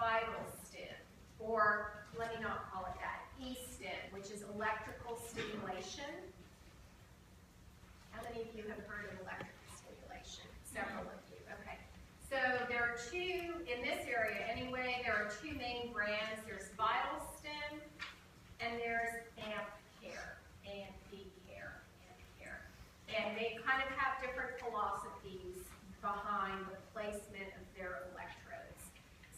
vital stim, or let me not call it that, e-stim, which is electrical stimulation. How many of you have heard of electrical stimulation? Several of you, okay. So there are two, in this area anyway, there are two main brands. There's Vital Stim and there's Amp Care, A-M-P Care, Amp Care. And they kind of have different philosophies behind the placement of their electrodes.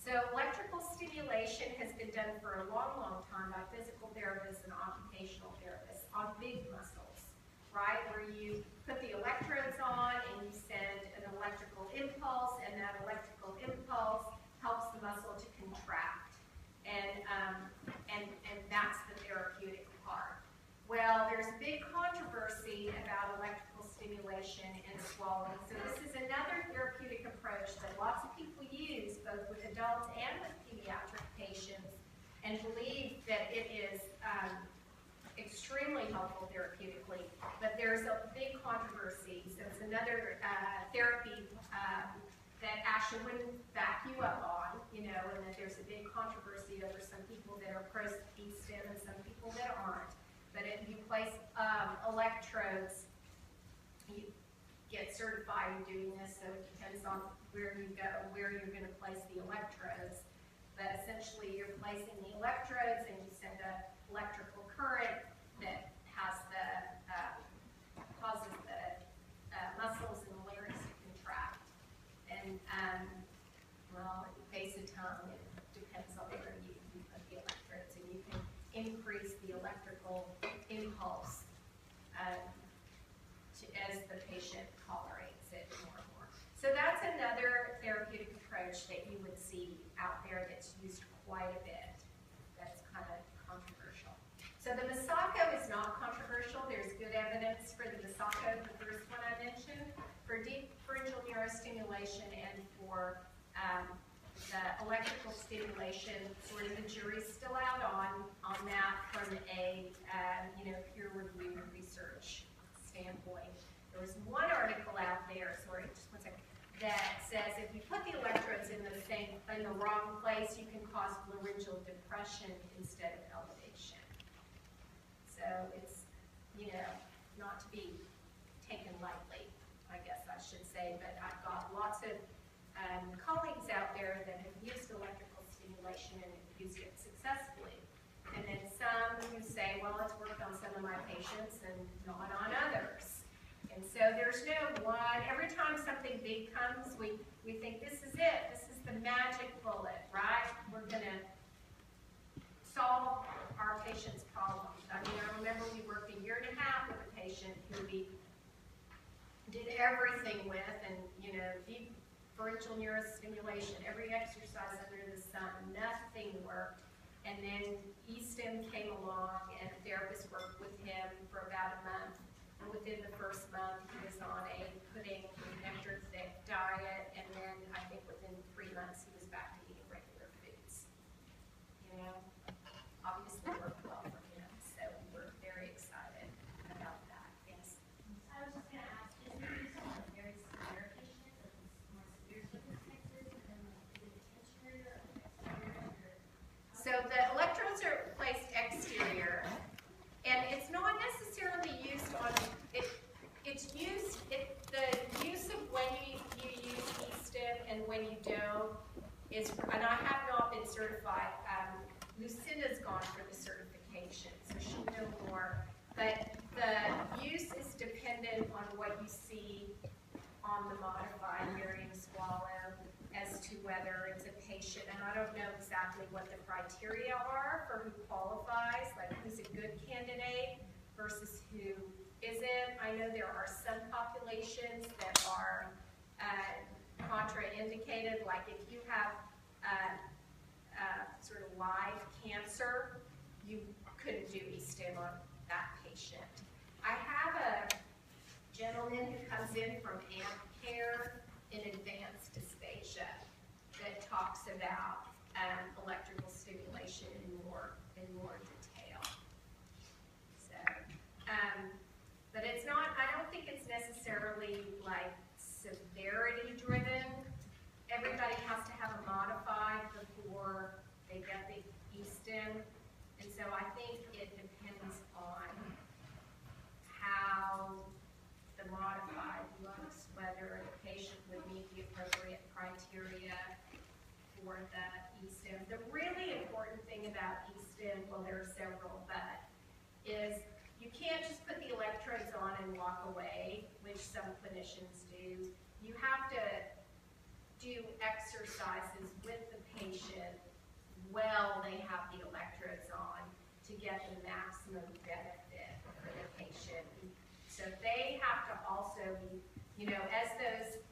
So electrical stimulation has been done for a long, long time by physical therapists and occupational therapists on big muscles, right? Where you put the electrodes on and you send an electrical impulse, and that electrical impulse helps the muscle to contract. And that's the therapeutic part. Well, there's big controversy about electrical stimulation and swallowing. So this is another therapeutic approach that lots of people use, both with adults and with pediatric patients, and believe that it is extremely helpful therapeutically. But there's a big controversy. So it's another therapy that actually wouldn't back you up on, you know, and that there's a big controversy over some people that are pro-stim and some people that aren't. But if you place electrodes, you get certified in doing this, so it depends on where you go, where you're going to place the electrodes. But essentially, you're placing the electrodes and you send an electrical current that has the, causes the muscles in the larynx to contract. And, well, base of tongue, it depends on where you put the electrodes, and you can increase the electrical impulse as the patient tolerates it more and more. So that's another therapeutic approach that you would see out there that's used quite a bit. That's kind of controversial. So the Masako is not controversial. There's good evidence for the Masako, the first one I mentioned, for deep pharyngeal neurostimulation and for the electrical stimulation. Sort of the jury's still out on that from a peer-reviewed research standpoint. There was one article out there, sorry, just one second, that says if you put the electrodes in the wrong place, you can cause laryngeal depression instead of elevation. So it's, not to be taken lightly, I guess I should say, but I've got lots of colleagues out there that have used electrical stimulation and have used it successfully. And then some who say, well, it's worked on some of my patients and not on others. And so there's no one, every time something big comes, we think this is it, this is the magic bullet, right? We're gonna solve our patient's problems. I mean, I remember we worked a year and a half with a patient who we did everything with, and deep pharyngeal neurostimulation, every exercise under the sun, nothing worked. And then e-stim came along, and a therapist worked with him for about a month. And within the first month, he was on a pudding, nectar thick diet, and then I think within 3 months, he was back to eating regular foods. Obviously worked well for him, so we're very excited about that. Yes. I was just going to ask, is it used on very severe patients, or more severe circumstances, and then is it anterior or exterior? So the electrodes are placed exterior, and it's not necessarily used on it. It's used. The use of when you use e-stim and when you don't is, and I have not been certified. Lucinda's gone for the certification, so she'll know more. But the use is dependent on what you see on the modified barium swallow as to whether it's a patient, and I don't know exactly what the criteria are for who qualifies, like who's a good candidate versus who isn't. I know there are some populations that are contraindicated, like if you have sort of live cancer, you couldn't do e-stim on that patient. I have a gentleman who comes in from Amp Care in advanced dysphagia that talks about electrical stimulation in more detail. So, but it's not, I don't think it's necessarily like severity driven. Everybody has to have a modified before E-stim, and so I think it depends on how the modified looks, whether the patient would meet the appropriate criteria for the E-stim. The really important thing about E-stim, well, there are several, but is you can't just put the electrodes on and walk away, which some clinicians do. You have to do exercises with the patient while they have the electrodes on to get the maximum benefit for the patient. So they have to also be, as those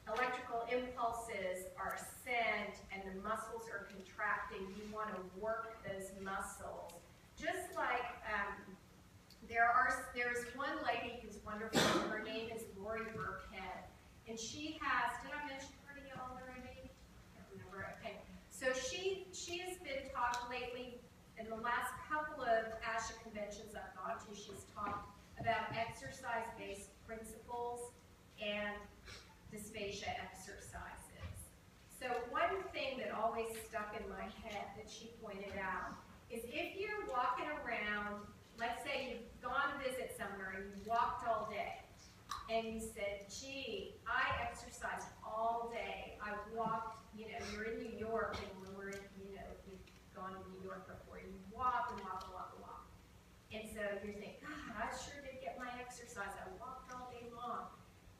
electrical impulses are sent and the muscles are contracting, you want to work those muscles. Just like there's one lady who's wonderful. Her name is Lori Burkhead, and she has. Did I mention her to y'all already? I can't remember. Okay, so she has been taught lately in the last couple of ASHA conventions I've gone to. She's talked about exercise-based principles and dysphagia exercises. So one thing that always stuck in my head that she pointed out is if you're walking around, let's say you've gone to visit somewhere and you walked all day, and you said, gee, I exercised all day. I walked, you're in New York, and when we're in, if you've gone to New York before, you walk and walk and walk and walk. And so you're thinking, God, I sure did get my exercise. I walked all day long.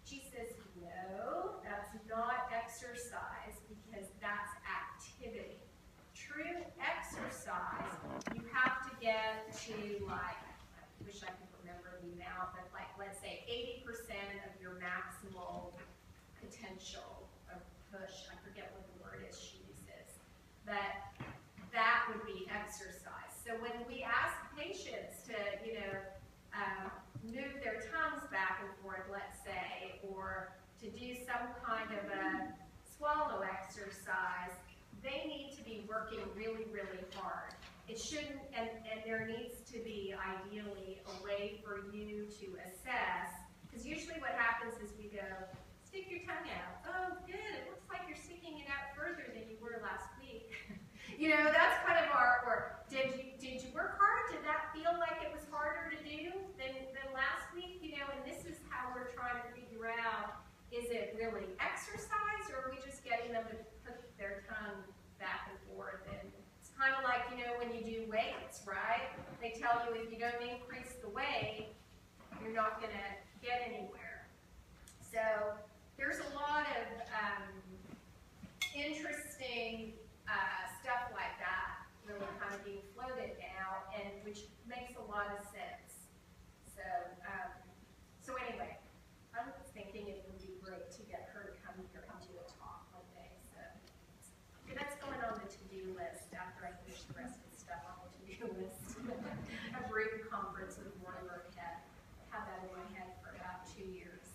She says, no, that's not exercise because that's activity. True exercise, you have to get to I wish I could remember the amount, but let's say 80% of your maximal potential of push. I forget what the word is she uses, but that would be exercise. So when we ask patients to, move their tongues back and forth, let's say, or to do some kind of a swallow exercise, they need to be working really, really hard. It shouldn't, and there needs to be ideally a way for you to assess, because usually what happens is we go, stick your tongue out. Oh, good, it looks like you're sticking it out further than you were last week. That's kind of our work. Did you work hard? Did that feel like it was harder to do than last week? And this is how we're trying to figure out, is it really exercise, or are we just getting them to put their tongue back and forth? And it's kind of like, when you do weights, right? They tell you if you don't increase the weight, you're not going to get anywhere. So there's a lot of interesting stuff like that really kind of being floated now, and which makes a lot of sense. So anyway, I was thinking it would be great to get her to come here and do a talk one day. So that's going on the to-do list after I finish the rest of the stuff on the to-do list. A brief conference with Lori Burkhead. Had that in my head for about 2 years.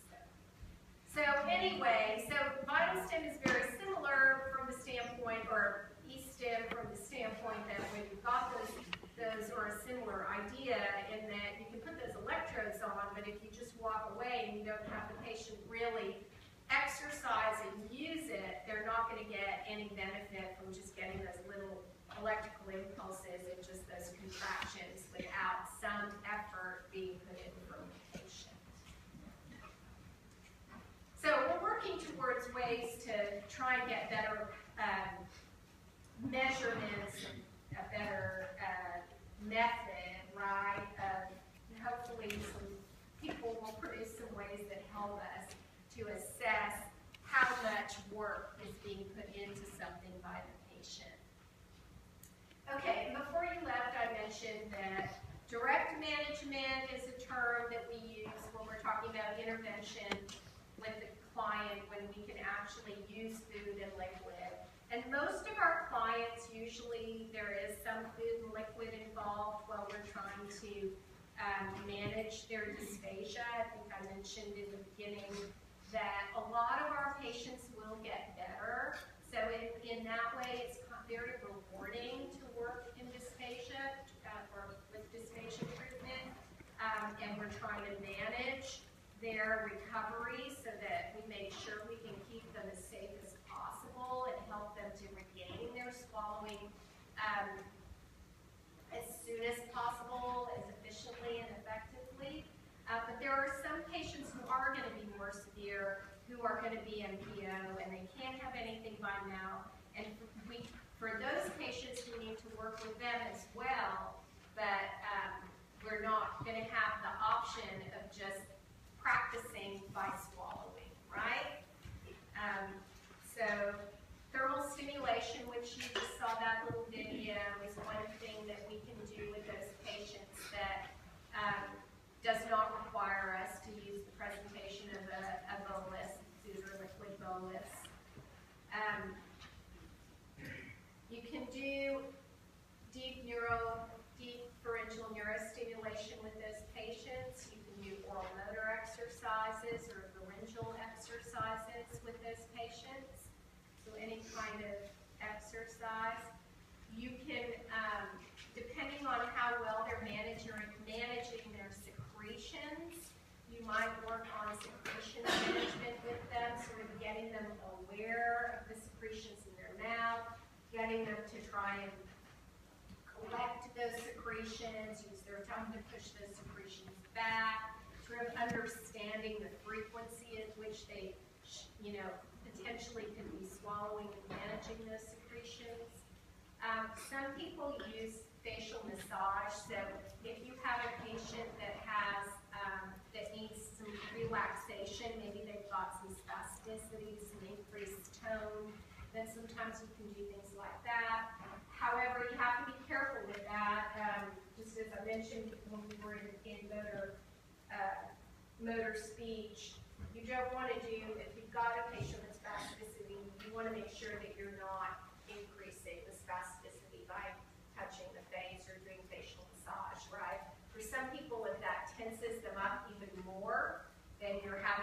So anyway, so vital stim is very similar from the standpoint, or E-stim from the standpoint that when you've got those are a similar idea in that you can put those electrodes on, but if you just walk away and you don't have the patient really exercise and use it, they're not going to get any benefit from just getting those little electrical impulses and just those contractions without some effort being put in from the patient. So we're working towards ways to try and get better measurements and a better method, right, of hopefully some people will produce some ways that help us to assess how much work is being put into something by the patient. Okay, and before you left, I mentioned that direct management is a term that we use when we're talking about intervention with the client, when we can actually use food and liquid. And most of our clients, usually there is some food and liquid involved while we're trying to manage their dysphagia. I think I mentioned in the beginning that a lot of our patients will get better. So in that way, it's very rewarding to work in dysphagia or with dysphagia treatment. And we're trying to manage their recovery so that we make sure we can keep them as safe as possible and help them to regain their swallowing by now. And for those patients, we need to work with them as well, but we're not going to have the option of just practicing by swallowing, right? So thermal stimulation, which you just saw that little video, is one thing that we can do with those patients that does not require us to use the presentation of a bolus, through a liquid bolus. You can do deep pharyngeal neurostimulation with those patients. You can do oral motor exercises or laryngeal exercises with those patients. So any kind of exercise. You can, depending on how well they're managing their secretions, you might work on secretion management with them, sort of getting them aware of the secretions in their mouth, getting them to try and collect those secretions, use their tongue to push those secretions back, sort of understanding the frequency at which they, potentially could be swallowing and managing those secretions. Some people use facial massage, so if you have a patient that has, that needs some relaxation, maybe they've got some spasticity, some increased tone, then sometimes you can do things like that. However, you have to be careful with that. Just as I mentioned when we were in motor speech, you don't want to do, if you've got a patient with spasticity, you want to make sure that you're not increasing the spasticity by touching the face or doing facial massage, right? For some people, if that tenses them up even more, then you're having